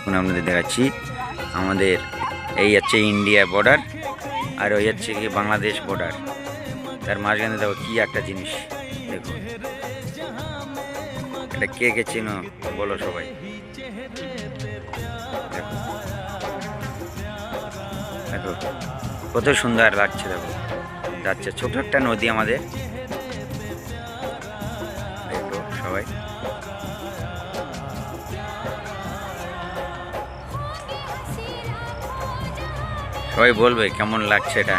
দেখুন আপনাদের দেখাচ্ছি। আমাদের এই হচ্ছে ইন্ডিয়া বর্ডার, আর ওই হচ্ছে কি বাংলাদেশ বর্ডার। তার মাঝখানে দেখো কি একটা জিনিস, দেখুন এটা কে কে চিনো বলো সবাই। দেখো কত সুন্দর লাগছে, দেখো যাচ্ছে ছোট একটা নদী আমাদের। দেখো সবাই, সবাই বলবে কেমন লাগছে এটা।